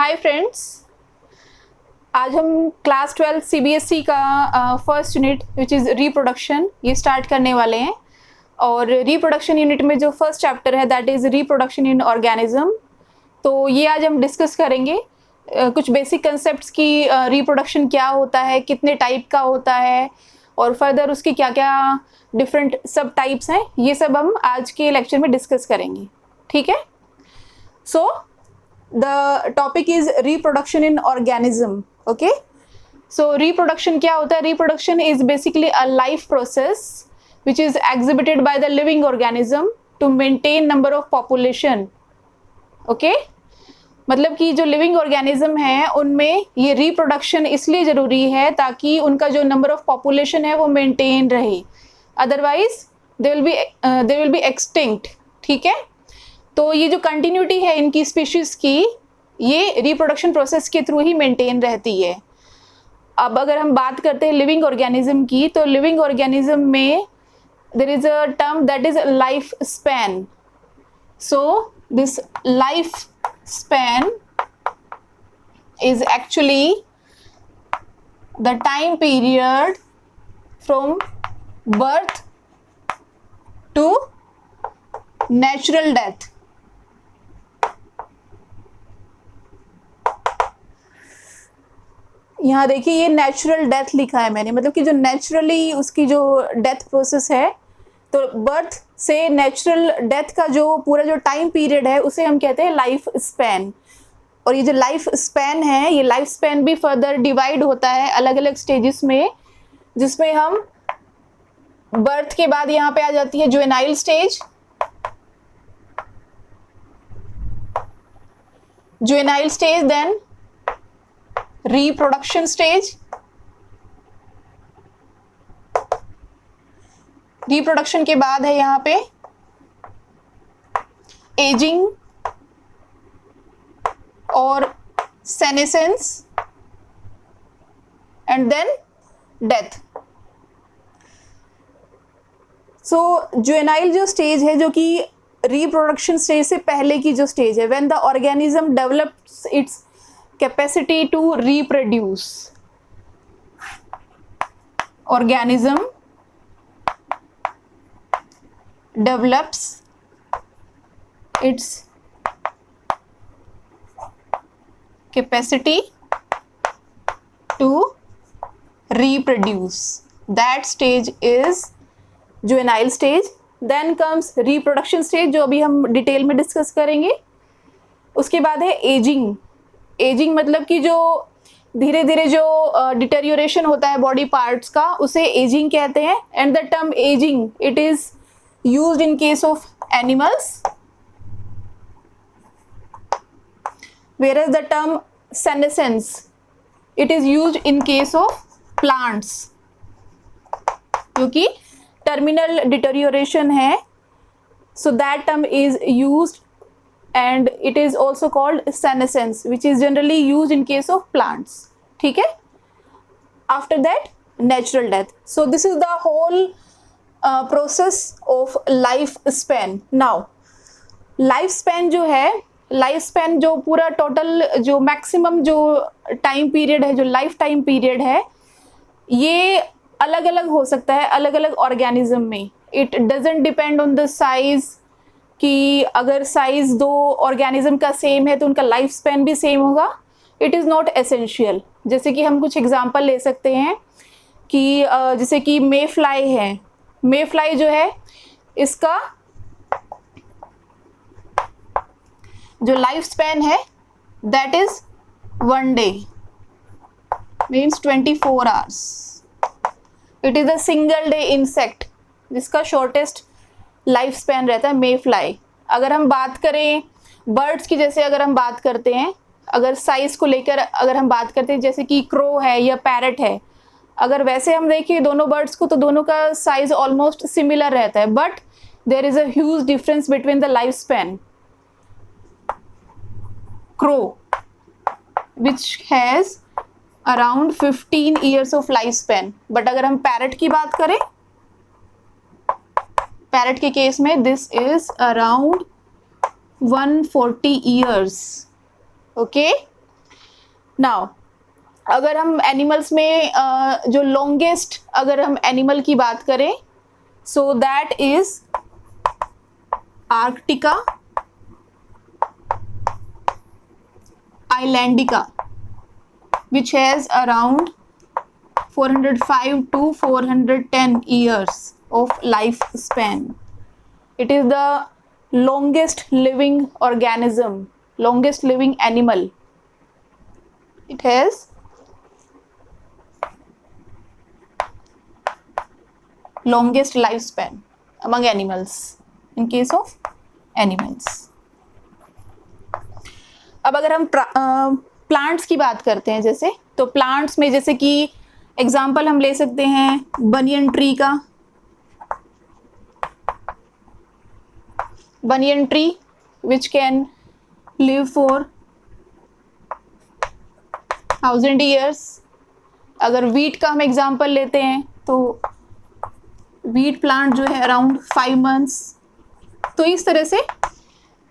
Hi friends, आज हम class 12 CBSE का first unit which is reproduction ये स्टार्ट करने वाले हैं। और रिप्रोडक्शन यूनिट में जो फर्स्ट चैप्टर है that is reproduction in organism. तो ये आज हम डिस्कस करेंगे कुछ बेसिक कंसेप्ट्स की रिप्रोडक्शन क्या होता है, कितने टाइप का होता है और फर्दर उसकी क्या क्या डिफरेंट सब टाइप्स हैं, ये सब हम आज के लेक्चर में डिस्कस करेंगे। ठीक है, सो the topic is reproduction in organism. Okay, so reproduction क्या होता है? Reproduction is basically a life process which is exhibited by the living organism to maintain number of population. Okay, मतलब कि जो लिविंग ऑर्गेनिज्म है उनमें ये रिप्रोडक्शन इसलिए ज़रूरी है ताकि उनका जो नंबर ऑफ पॉपुलेशन है वो मेंटेन रहे, otherwise they will B extinct. ठीक है, तो ये जो कंटिन्यूटी है इनकी स्पीशीज़ की, ये रिप्रोडक्शन प्रोसेस के थ्रू ही मेंटेन रहती है। अब अगर हम बात करते हैं लिविंग ऑर्गेनिज्म की, तो लिविंग ऑर्गेनिज्म में there is a term that is life span. So this life span is actually the time period from birth to natural death. यहाँ देखिए ये नेचुरल डेथ लिखा है मैंने, मतलब कि जो नेचुरली उसकी जो डेथ प्रोसेस है, तो बर्थ से नेचुरल डेथ का जो पूरा जो टाइम पीरियड है उसे हम कहते हैं लाइफ स्पैन। और ये जो लाइफ स्पैन है, ये लाइफ स्पैन भी फर्दर डिवाइड होता है अलग अलग स्टेजेस में, जिसमें हम बर्थ के बाद यहाँ पे आ जाती है juvenile stage, juvenile stage, then reproduction stage, reproduction के बाद है यहाँ पे एजिंग और senescence and then death. So juvenile जो स्टेज है, जो कि रिप्रोडक्शन स्टेज से पहले की जो स्टेज है, when the organism develops it's capacity to reproduce, organism develops its capacity to reproduce. That stage is juvenile stage. Then comes reproduction stage, जो अभी हम डिटेल में डिस्कस करेंगे। उसके बाद है एजिंग। एजिंग मतलब कि जो धीरे धीरे जो डिटेरियोरेशन होता है बॉडी पार्ट्स का, उसे एजिंग कहते हैं। And the term ageing it is used in case of animals, whereas the term senescence it is used in case of plants, क्योंकि टर्मिनल डिटेरियोरेशन है, so that term is used and it is also called senescence, which is generally used in case of plants. ठीक है, after that natural death. So this is the whole process of life span. Now life span जो है, life span जो पूरा total जो maximum जो time period है, जो लाइफ टाइम पीरियड है, ये अलग अलग हो सकता है अलग अलग ऑर्गेनिज्म में। It doesn't depend on the size, कि अगर साइज दो ऑर्गेनिज्म का सेम है तो उनका लाइफ स्पैन भी सेम होगा। It is not essential. जैसे कि हम कुछ एग्जांपल ले सकते हैं कि जैसे कि मे फ्लाई है, मे फ्लाई जो है इसका जो लाइफ स्पैन है that is 1 day, means 24 hours. It is a single day insect जिसका शॉर्टेस्ट लाइफ स्पैन रहता है मे फ्लाई। अगर हम बात करें बर्ड्स की, जैसे अगर हम बात करते हैं, अगर साइज को लेकर अगर हम बात करते हैं, जैसे कि क्रो है या पैरट है, अगर वैसे हम देखें दोनों बर्ड्स को तो दोनों का साइज ऑलमोस्ट सिमिलर रहता है, but there is a huge difference between the life span. Crow which has around 15 years of life span, but अगर हम पैरट की बात करें, पैरट के केस में this is around 140 years. Okay, now अगर हम एनिमल्स में जो लॉन्गेस्ट अगर हम एनिमल की बात करें, so that is Arctica islandica, which has around 405 to 410 years of lifespan. It is the longest living organism, longest living animal. It has longest lifespan among animals, in case of animals. अब अगर हम plants की बात करते हैं जैसे, तो plants में जैसे कि एग्जाम्पल हम ले सकते हैं बनियन ट्री का। Banyan tree which can live for 1000 years। अगर वीट का हम एग्जाम्पल लेते हैं तो वीट प्लांट जो है अराउंड 5 months। तो इस तरह से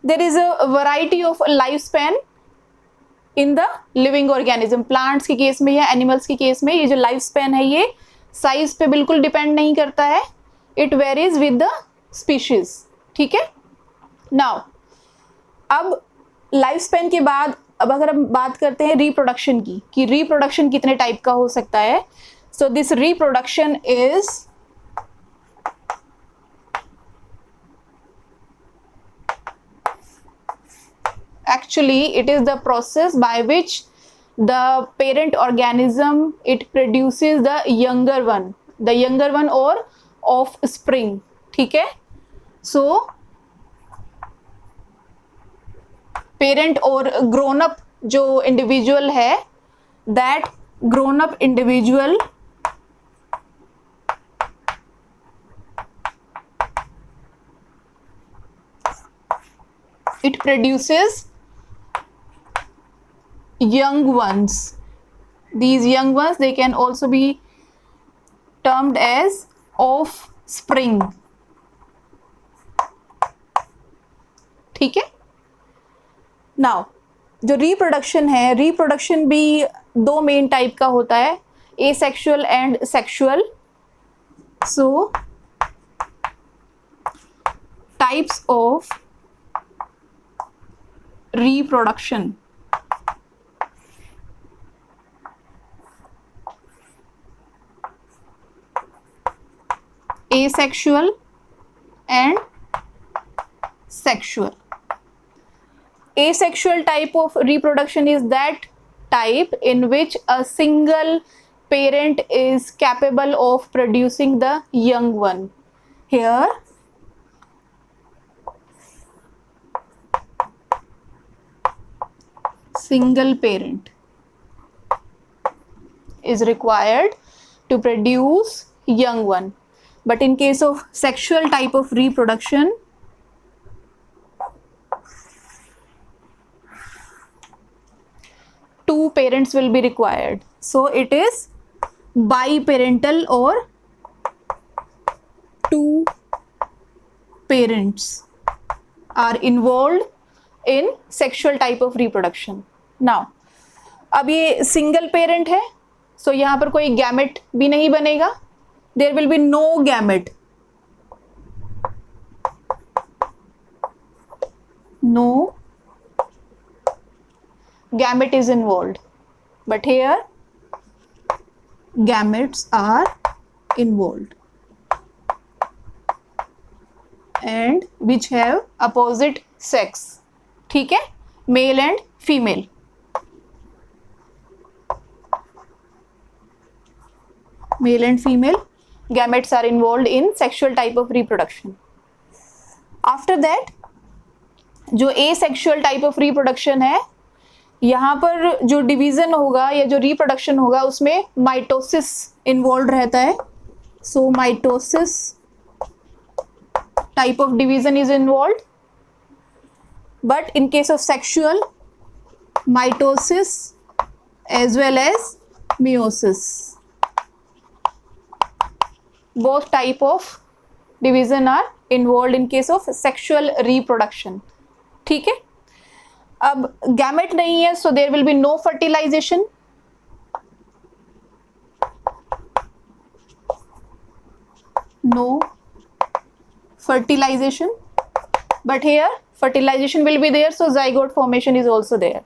there is a variety of life span in the living organism. Plants के केस में या एनिमल्स के केस में ये जो लाइफ स्पैन है ये साइज पे बिल्कुल डिपेंड नहीं करता है, it varies with the species. ठीक है। नाउ अब लाइफ स्पैन के बाद अब अगर हम बात करते हैं रिप्रोडक्शन की, कि रिप्रोडक्शन कितने टाइप का हो सकता है। So this reproduction is actually it is the process by which the parent organism it produces the younger one or offspring। ठीक है। so parent और grown up जो individual है, that grown up individual it produces young ones। These young ones they can also be termed as offspring। ठीक है। Now जो reproduction है, reproduction भी 2 मेन टाइप का होता है, asexual and sexual. So types of reproduction। Asexual and sexual। Asexual type of reproduction is that type in which a single parent is capable of producing the young one। Here single parent is required to produce young one, but in case of sexual type of reproduction, two parents will be required। So it is biparental or two parents are involved in sexual type of reproduction। Now अब ये single parent है, सो यहाँ पर कोई gamete भी नहीं बनेगा, there will be no gamete, no gamete is involved, but here gametes are involved and which have opposite sex। ठीक है, male and female. Male and female gametes are involved in sexual type of reproduction। After that जो asexual type of reproduction है, यहाँ पर जो division होगा या जो रिप्रोडक्शन होगा उसमें माइटोसिस इन्वॉल्व रहता है। So mitosis type of division is involve, but in case of sexual mitosis as well as meiosis, both type of division are involved in case of sexual reproduction। ठीक है। अब gamete नहीं है, so there will be no fertilization, no fertilization, but here fertilization will be there, so zygote formation is also there.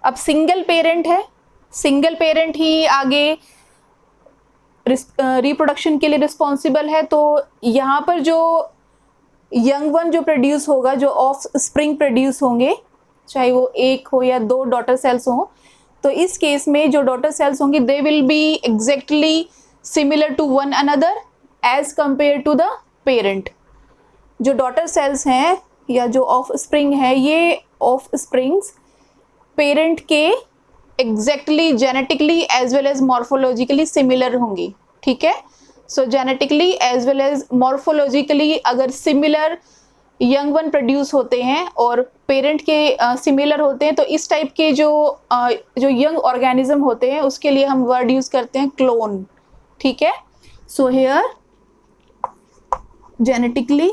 अब single parent है, single parent ही आगे reproduction के लिए रिस्पॉन्सिबल है, तो यहाँ पर जो यंग वन जो प्रोड्यूस होगा, जो ऑफ स्प्रिंग प्रोड्यूस होंगे, चाहे वो एक हो या दो डॉटर सेल्स हो, तो इस केस में जो डॉटर सेल्स होंगी they will be exactly similar to one another as compare to the parent. जो डॉटर सेल्स हैं या जो ऑफ स्प्रिंग है, ये ऑफ स्प्रिंग्स पेरेंट के exactly genetically as well as morphologically similar होंगी, ठीक है। So genetically as well as morphologically अगर सिमिलर यंग वन प्रोड्यूस होते हैं और पेरेंट के सिमिलर होते हैं, तो इस टाइप के जो यंग ऑर्गेनिज्म होते हैं उसके लिए हम वर्ड यूज करते हैं क्लोन, ठीक है। So here genetically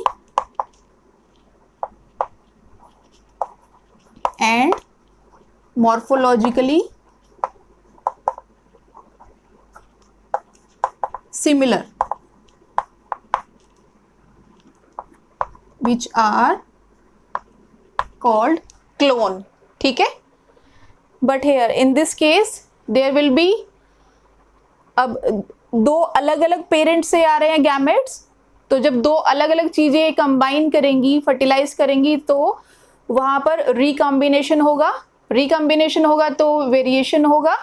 and morphologically similar, which are called clone, ठीक है। but here in this case there will be, अब दो अलग अलग पेरेंट से आ रहे हैं गैमेट्स, तो जब दो अलग अलग चीजें कंबाइन करेंगी, फर्टिलाइज करेंगी, तो वहां पर रिकॉम्बिनेशन होगा, रिकॉम्बिनेशन होगा तो वेरिएशन होगा।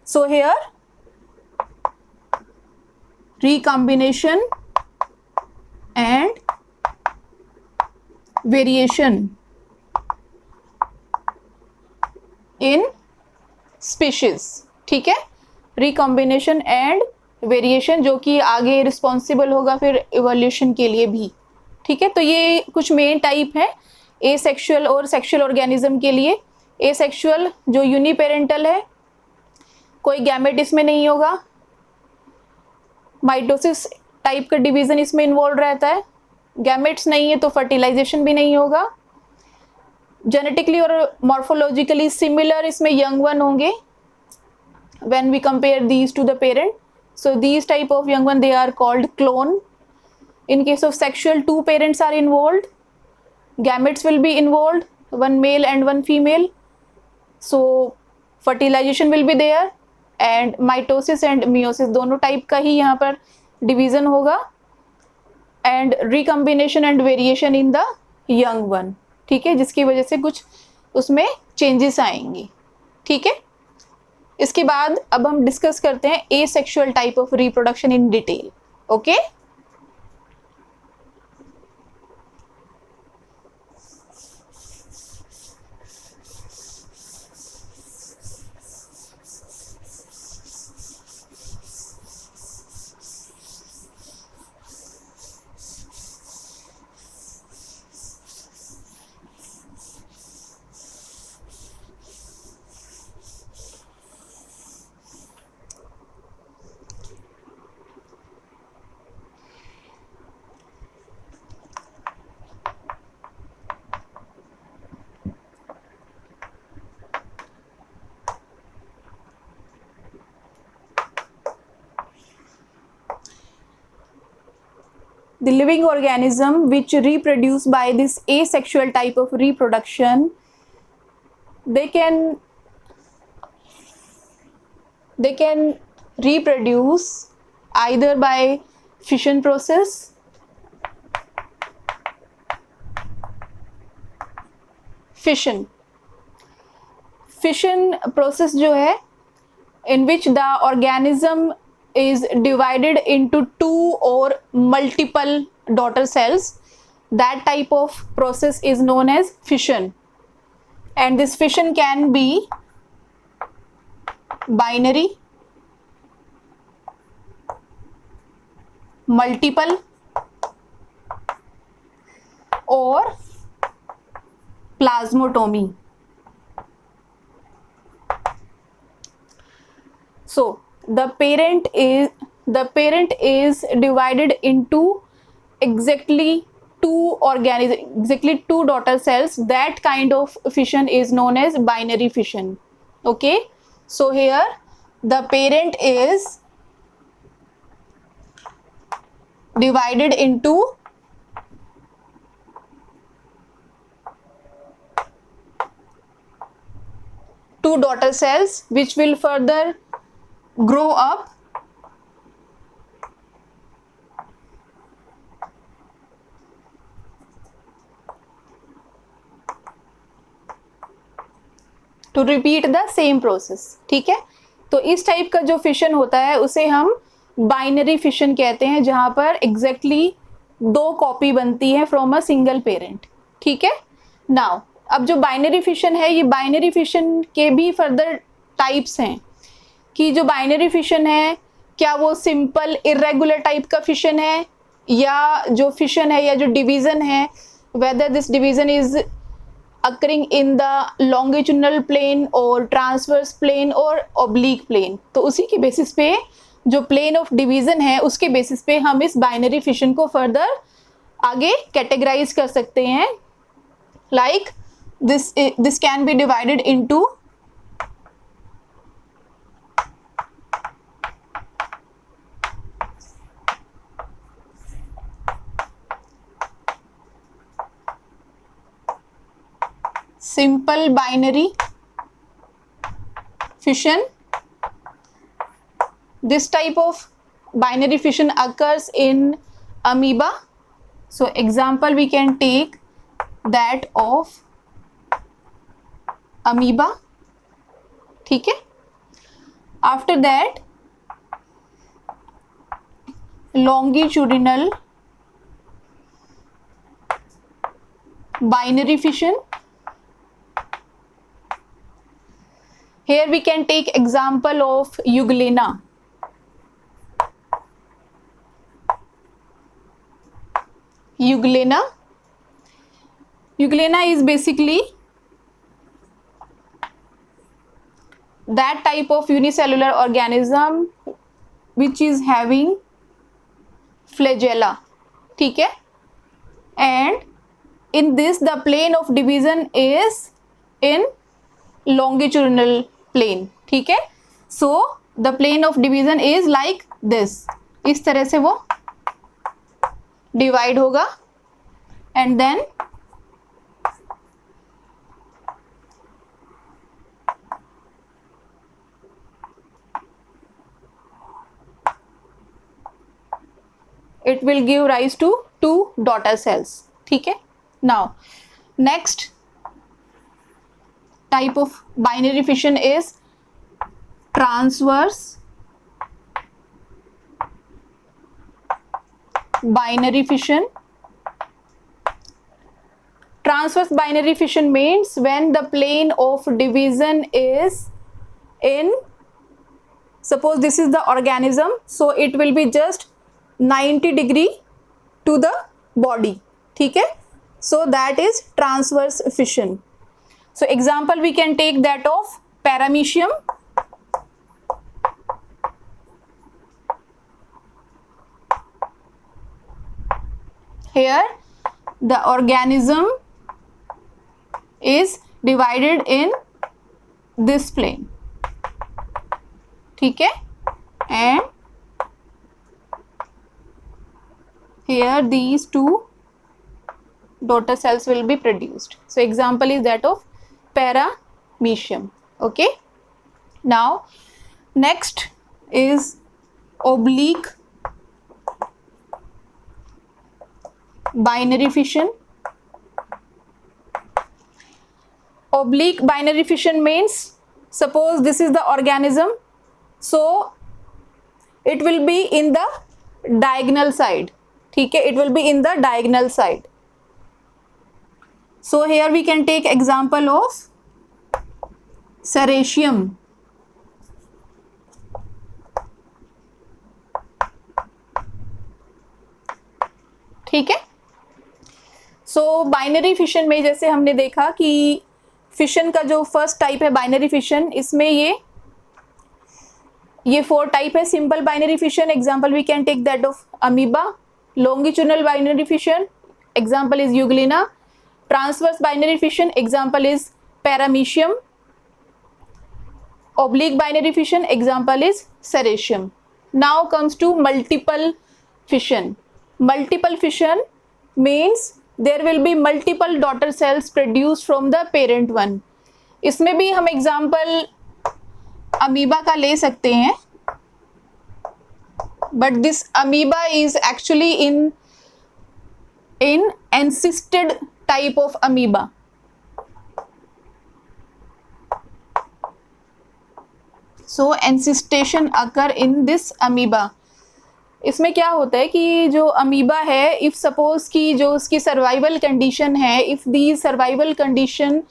So here recombination and variation in species, ठीक है। रिकॉम्बिनेशन एंड वेरिएशन जो कि आगे रिस्पॉन्सिबल होगा फिर इवोल्यूशन के लिए भी, ठीक है। तो ये कुछ मेन टाइप है एसेक्सुअल और सेक्सुअल ऑर्गेनिज्म के लिए। एसेक्सुअल जो यूनिपेरेंटल है, कोई गैमेट इसमें नहीं होगा, माइटोसिस टाइप का डिवीजन इसमें इन्वॉल्व रहता है, गैमेट्स नहीं है तो फर्टिलाइजेशन भी नहीं होगा, जेनेटिकली और मॉर्फोलॉजिकली सिमिलर इसमें यंग वन होंगे when we compare these to the parent. So these type of young one they are called clone. In case of sexual, two parents are involved, gametes will be involved, one male and one female, so fertilization will be there and mitosis and meiosis दोनों type का ही यहाँ पर division होगा, and recombination and variation in the young one, ठीक है, जिसकी वजह से कुछ उसमें चेंजेस आएंगी, ठीक है। इसके बाद अब हम डिस्कस करते हैं asexual type of reproduction in detail, okay. The living organism which reproduce by this asexual type of reproduction, they can reproduce either by fission process, fission process जो है, in which the organism is divided into two or multiple daughter cells. That type of process is known as fission, and this fission can be binary, multiple, or plasmotomy. So the parent is divided into exactly exactly two daughter cells. That kind of fission is known as binary fission. Okay, so here the parent is divided into two daughter cells which will further grow up to repeat the same process. ठीक है, तो इस type का जो fission होता है उसे हम बाइनरी फिशन कहते हैं, जहां पर एग्जैक्टली दो कॉपी बनती है फ्रॉम अ सिंगल पेरेंट. ठीक है, नाउ अब जो बाइनरी फिशन है, ये बाइनरी फिशन के भी फर्दर टाइप्स हैं कि जो बाइनरी फिशन है क्या वो सिंपल इरेगुलर टाइप का फिशन है, या जो फिशन है या जो डिवीजन है, whether this division is occurring in the longitudinal plane or transverse plane or oblique plane. तो उसी के बेसिस पे जो प्लेन ऑफ डिवीजन है उसके बेसिस पे हम इस बाइनरी फिशन को फर्दर आगे कैटेगराइज कर सकते हैं. Like this can be divided into simple binary fission. This type of binary fission occurs in amoeba. So example we can take that of amoeba. ठीक है, after that longitudinal binary fission. Here we can take example of Euglena. Euglena is basically that type of unicellular organism which is having flagella. ठीक है, and in this the plane of division is in longitudinal plane. ठीक है, so the plane of division is like this. इस तरह से वो divide होगा and then it will give rise to two daughter cells. ठीक है, now next type of binary fission is transverse binary fission. Transverse binary fission means when the plane of division is in, suppose this is the organism, so it will be just 90 degree to the body. ठीक है, so that is transverse fission. So example we can take that of Paramecium. Here the organism is divided in this plane. ठीक है, and here these two daughter cells will be produced. So example is that of Paramecium. Okay, now next is oblique binary fission. Oblique binary fission means suppose this is the organism, so it will be in the diagonal side. ठीक है, it will be in the diagonal side. So here we can take example of Serratium. ठीक है, सो binary fission में जैसे हमने देखा कि fission का जो फर्स्ट टाइप है बाइनरी फिशन, इसमें ये ये 4 टाइप है. Simple binary fission, example we can take that of amoeba. Longitudinal binary fission, example is euglena. Transverse binary fission, example is paramecium. oblique binary fission, example is sericium. Now comes to multiple fission. Multiple fission means there will be multiple daughter cells produced from the parent one. इसमें भी हम example amoeba का ले सकते हैं, but this amoeba is actually in encysted type of amoeba. So encystation occur in this amoeba. इसमें क्या होता है कि जो अमीबा है, इफ़ सपोज कि जो उसकी सर्वाइवल कंडीशन है, if the survival condition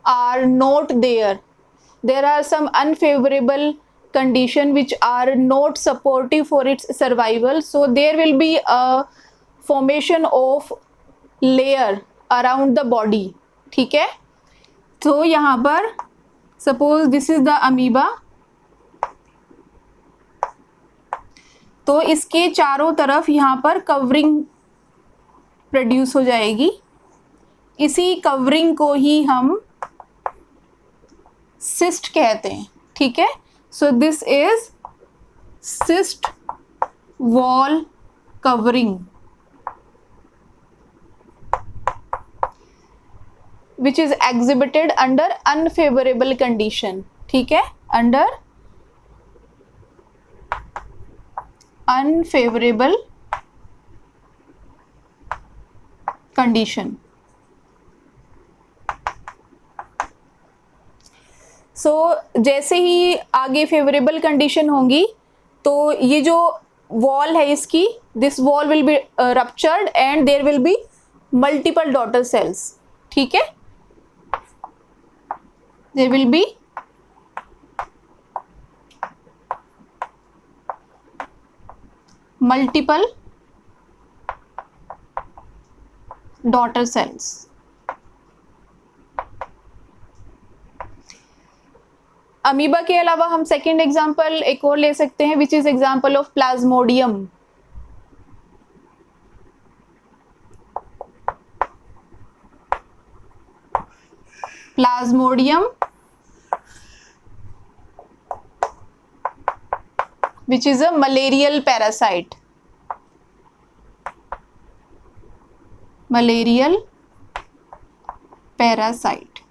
are not there are some unfavourable condition which are not supportive for its survival, so there will be a formation of layer around the body. ठीक है, तो यहाँ पर suppose this is the amoeba, तो इसके चारों तरफ यहाँ पर कवरिंग प्रोड्यूस हो जाएगी. इसी कवरिंग को ही हम सिस्ट कहते हैं. ठीक है, so this is cyst wall covering which is exhibited under unfavourable condition. ठीक है, अंडर unfavorable condition. So जैसे ही आगे फेवरेबल कंडीशन होंगी तो ये जो वॉल है इसकी, this wall will be ruptured and there will be multiple daughter cells. ठीक है, there will be multiple daughter cells. Amoeba के अलावा हम सेकेंड एग्जाम्पल एक और ले सकते हैं, which is example of Plasmodium. Plasmodium which is a malarial parasite. Malarial parasite.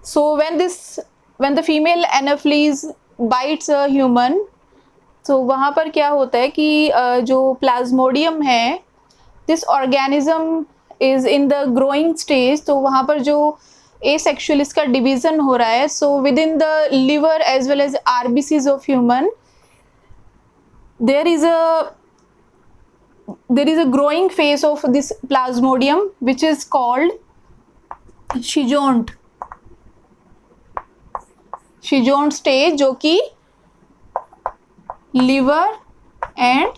So when the female anopheles bites a human, तो वहाँ पर क्या होता है कि जो प्लाज्मोडियम है, this organism is in the growing stage, तो वहाँ पर जो एसेक्सुअल इसका डिवीजन हो रहा है. So within the liver as well as RBCs of human there is a growing phase of this plasmodium which is called schizont stage, जो कि liver and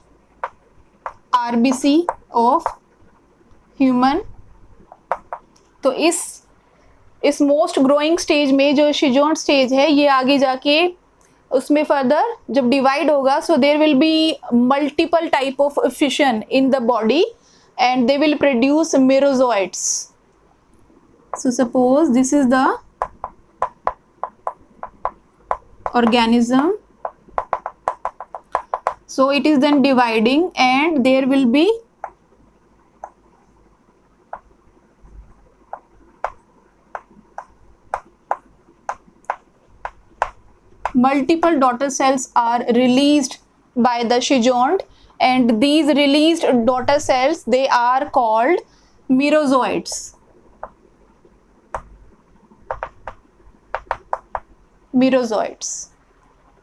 RBC of human. तो इस most growing stage में जो शिजोंट stage है, ये आगे जाके उसमें फर्दर जब डिवाइड होगा, so there will be multiple type of fission in the body and they will produce merozoites. So suppose this is the organism, so it is then dividing and there will be multiple daughter cells are released by the shijont, and these released daughter cells, they are called merozoites.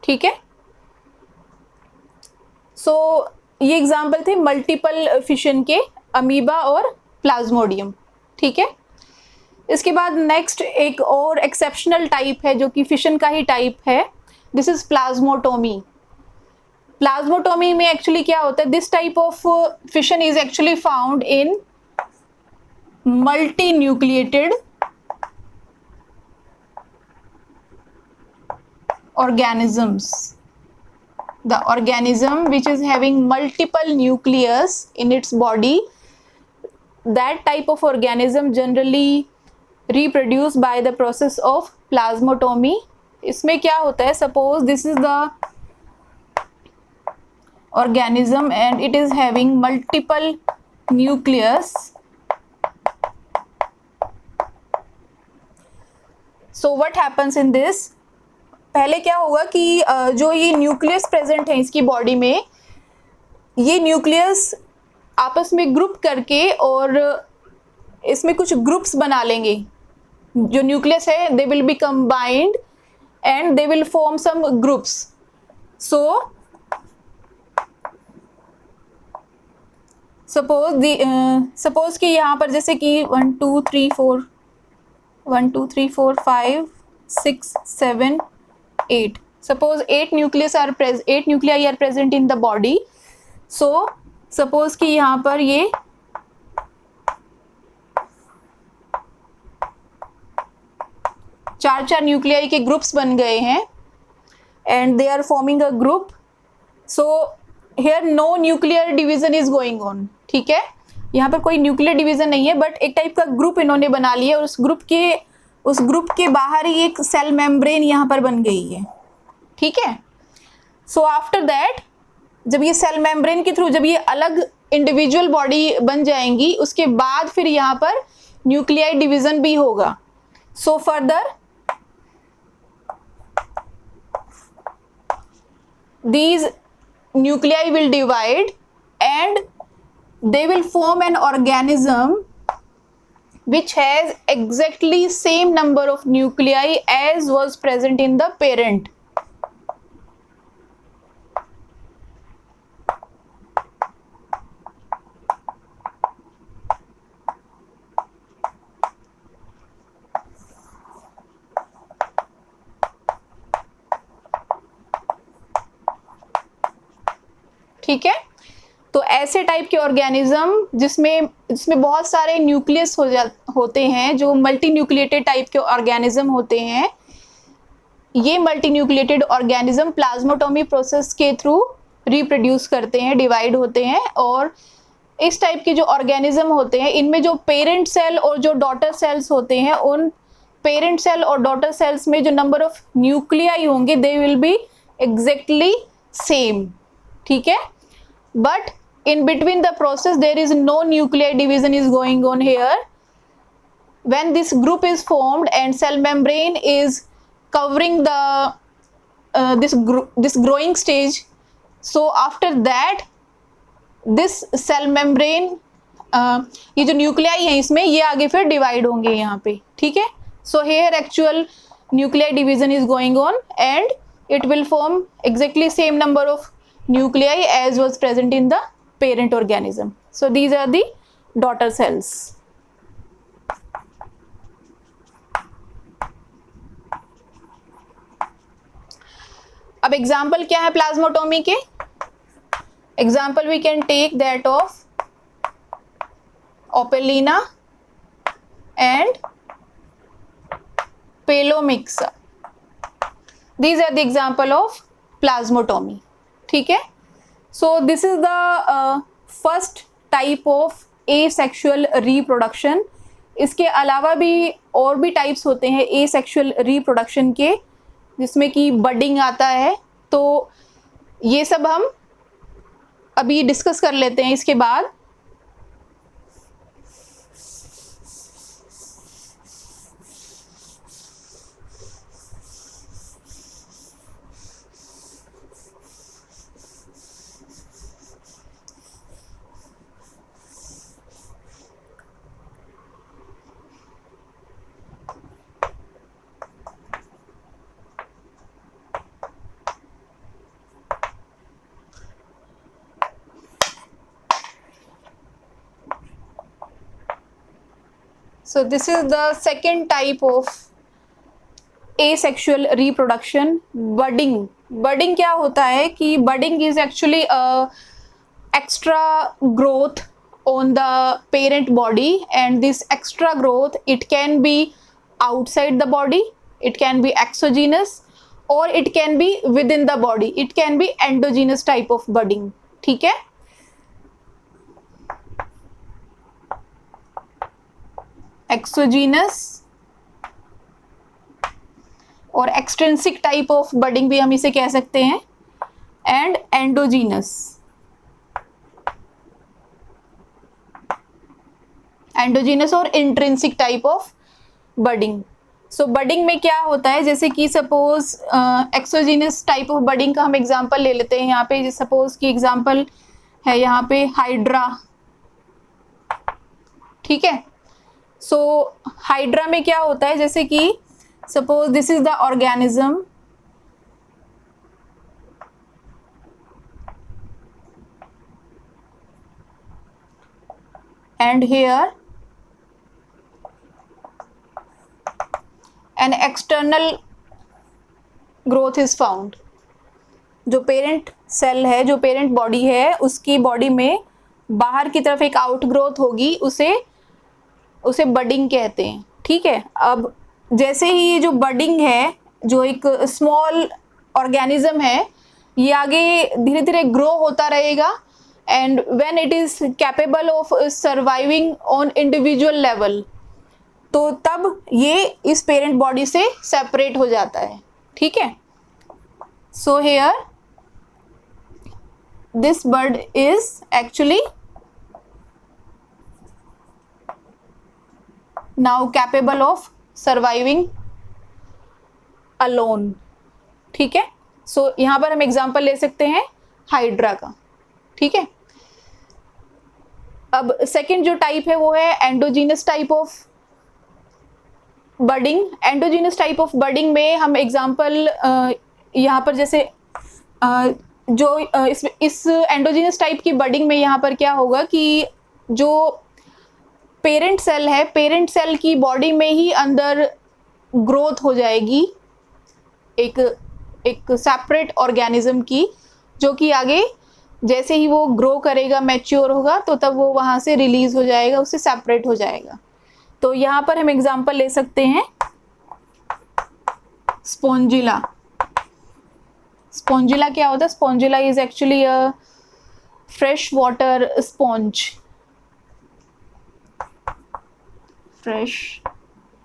ठीक है, सो ये example थे multiple fission के, amoeba और Plasmodium. ठीक है, इसके बाद नेक्स्ट एक और एक्सेप्शनल टाइप है जो कि फिशन का ही टाइप है. This is plasmotomy. प्लाज्मोटोमी में एक्चुअली क्या होता है, this type of fission is actually found in multi nucleated organisms. The organism which is having multiple nucleus in its body, that type of organism generally reproduce by the process of plasmatomy. इसमें क्या होता है, suppose this is the organism and it is having multiple nucleus. So what happens in this? पहले क्या होगा कि जो ये न्यूक्लियस प्रेजेंट है इसकी बॉडी में, ये न्यूक्लियस आपस में ग्रुप करके और इसमें कुछ ग्रुप्स बना लेंगे. जो न्यूक्लियस है they will be combined and they will form some groups. So suppose कि यहाँ पर जैसे कि 1 2 3 4 5 6 7 8. Suppose 8 nuclei are present in the body. So suppose कि यहाँ पर ये 4 न्यूक्लियाई के ग्रुप्स बन गए हैं and they are forming a group. So here no nuclear division is going on. ठीक है, यहाँ पर कोई न्यूक्लियर डिवीजन नहीं है, बट एक टाइप का ग्रुप इन्होंने बना लिया और उस ग्रुप के बाहर ही एक सेल मेम्ब्रेन यहाँ पर बन गई है. ठीक है. सो आफ्टर दैट जब ये सेल मेम्ब्रेन के थ्रू जब ये अलग इंडिविजुअल बॉडी बन जाएंगी, उसके बाद फिर यहाँ पर न्यूक्लियाई डिवीजन भी होगा. So further these nuclei will divide and they will form an organism which has exactly same number of nuclei as was present in the parent. ठीक है. तो ऐसे टाइप के ऑर्गेनिज्म जिसमें बहुत सारे न्यूक्लियस होते हैं, जो मल्टी न्यूक्लिएटेड टाइप के ऑर्गेनिज्म होते हैं, ये multi nucleated organism plasmotomy process के थ्रू रिप्रोड्यूस करते हैं, डिवाइड होते हैं. और इस टाइप के जो ऑर्गेनिज्म होते हैं इनमें जो पेरेंट सेल और जो डॉटर सेल्स होते हैं, उन पेरेंट सेल और डॉटर सेल्स में जो नंबर ऑफ न्यूक्लियाई होंगे दे विल बी एग्जैक्टली सेम. ठीक है. But in between the process there is no nuclei division is going on here. When this group is formed and cell membrane is covering the this growing stage, so after that this cell membrane ये जो nuclei है इसमें ये आगे फिर divide होंगे यहाँ पे. ठीक है. So here actual nuclei division is going on and it will form exactly same number of nuclei as was present in the parent organism. So these are the daughter cells. अब example क्या है plasmotomy के? Example we can take that of Opalina and Pelomyxa. These are the example of plasmotomy. ठीक है. So this is the first type of asexual reproduction. इसके अलावा भी और भी टाइप्स होते हैं एसेक्सुअल रिप्रोडक्शन के, जिसमें कि बडिंग आता है. तो ये सब हम अभी डिस्कस कर लेते हैं इसके बाद. So this is the second type of asexual reproduction, budding. Budding क्या होता है कि budding is actually a extra growth on the parent body, and this extra growth it can be outside the body, it can be exogenous, और it can be with in the body, it can be endogenous type of budding, ठीक है। Exogenous और extrinsic type of budding भी हम इसे कह सकते हैं, एंड एंडोजीनस, एंडोजीनस और intrinsic type of budding. So budding में क्या होता है, जैसे कि suppose exogenous type of budding का हम एग्जांपल ले लेते हैं यहाँ पे। सपोज की एग्जांपल है यहाँ पे हाइड्रा, ठीक है। सो हाइड्रा में क्या होता है, जैसे कि suppose this is the organism, and here an external growth is found. जो पेरेंट सेल है, जो पेरेंट बॉडी है, उसकी बॉडी में बाहर की तरफ एक आउट ग्रोथ होगी, उसे बडिंग कहते हैं, ठीक है। अब जैसे ही ये जो बडिंग है, जो एक स्मॉल ऑर्गेनिज्म है, ये आगे धीरे धीरे ग्रो होता रहेगा, and when it is capable of surviving on individual level, तो तब ये इस पेरेंट बॉडी से सेपरेट हो जाता है, ठीक है। So here this bird is actually now capable of surviving alone, ठीक है। सो यहां पर हम एग्जांपल ले सकते हैं हाइड्रा का, ठीक है। अब सेकंड जो टाइप है वो है endogenous type of budding. Endogenous type of budding में हम एग्जांपल यहाँ पर जैसे इस एंडोजीनस टाइप की बडिंग में यहाँ पर क्या होगा कि जो पेरेंट सेल है, पेरेंट सेल की बॉडी में ही अंदर ग्रोथ हो जाएगी एक सेपरेट ऑर्गेनिज्म की, जो कि आगे जैसे ही वो ग्रो करेगा, मैच्योर होगा, तो तब वो वहाँ से रिलीज हो जाएगा, उससे सेपरेट हो जाएगा। तो यहाँ पर हम एग्जांपल ले सकते हैं स्पोंजिला। स्पोंजिला क्या होता है? Spongilla is actually a fresh water sponge, fresh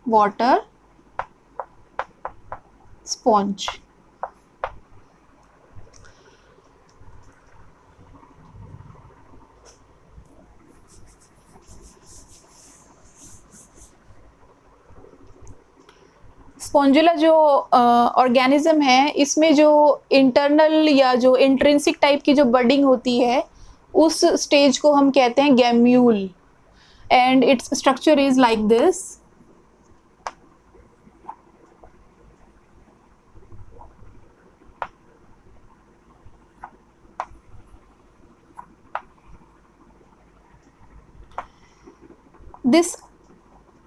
water sponge. Spongilla जो ऑर्गेनिज्म है, इसमें जो इंटरनल या जो इंट्रिंसिक टाइप की जो बडिंग होती है, उस स्टेज को हम कहते हैं gemmule, and its structure is like this.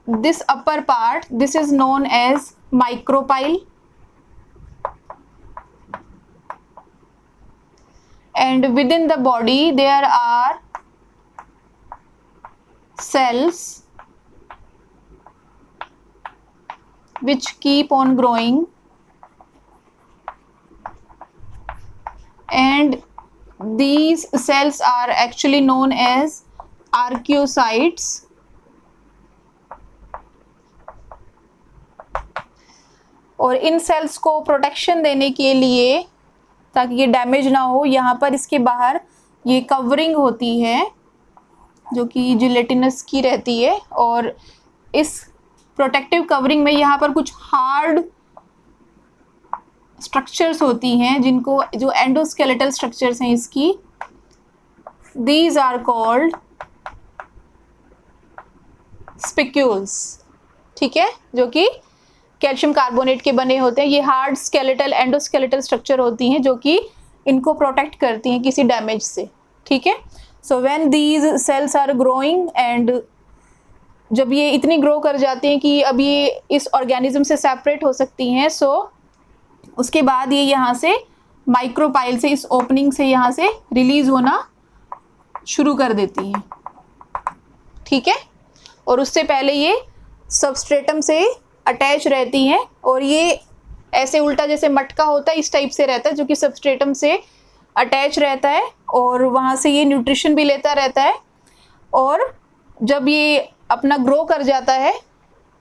This upper part, this is known as micropyle, and within the body there are cells which keep on growing, and these cells are actually known as archaeocytes. और इन sales को protection देने के लिए, ताकि ये damage ना हो, यहाँ पर इसके बाहर ये कवरिंग होती है जो कि जिलेटिनस की रहती है, और इस प्रोटेक्टिव कवरिंग में यहाँ पर कुछ हार्ड स्ट्रक्चर्स होती हैं, जिनको जो एंडोस्केलेटल स्ट्रक्चर्स हैं इसकी, दीज आर कॉल्ड स्पिक्यूल्स, ठीक है, जो कि कैल्शियम कार्बोनेट के बने होते हैं। ये हार्ड स्केलेटल एंडोस्केलेटल स्ट्रक्चर होती हैं जो कि इनको प्रोटेक्ट करती हैं किसी डैमेज से, ठीक है। So when these cells are growing, and जब ये इतनी ग्रो कर जाती हैं कि अब ये इस ऑर्गेनिज्म से सेपरेट हो सकती हैं, सो उसके बाद ये यहाँ से माइक्रोपाइल से, इस ओपनिंग से यहाँ से रिलीज होना शुरू कर देती हैं, ठीक है। और उससे पहले ये सबस्ट्रेटम से अटैच रहती हैं, और ये ऐसे उल्टा जैसे मटका होता है इस टाइप से रहता है, जो कि सबस्ट्रेटम से अटैच रहता है और वहाँ से ये न्यूट्रिशन भी लेता रहता है। और जब ये अपना ग्रो कर जाता है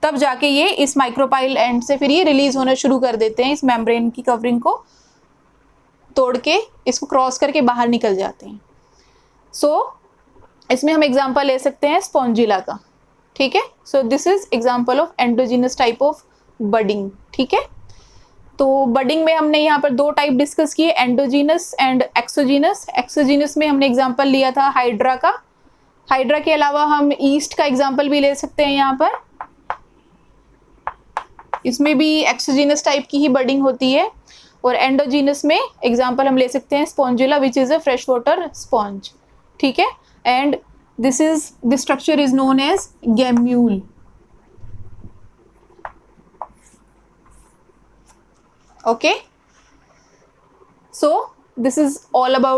तब जाके ये इस माइक्रोपाइल एंड से फिर ये रिलीज होना शुरू कर देते हैं, इस मेम्ब्रेन की कवरिंग को तोड़ के इसको क्रॉस करके बाहर निकल जाते हैं। सो इसमें हम एग्जांपल ले सकते हैं स्पॉन्जिला का, ठीक है। So this is example of endogenous type of budding, ठीक है। तो बडिंग में हमने यहाँ पर दो टाइप डिस्कस किए, एंडोजीनस एंड एक्सोजीनस। एक्सोजीनस में हमने एग्जांपल लिया था हाइड्रा का। हाइड्रा के अलावा हम ईस्ट का एग्जांपल भी ले सकते हैं यहाँ पर, इसमें भी एक्सोजीनस टाइप की ही बडिंग होती है। और एंडोजीनस में एग्जांपल हम ले सकते हैं Spongilla which is a fresh water sponge, ठीक है। And this structure is known as gemmule. Okay, so this is all about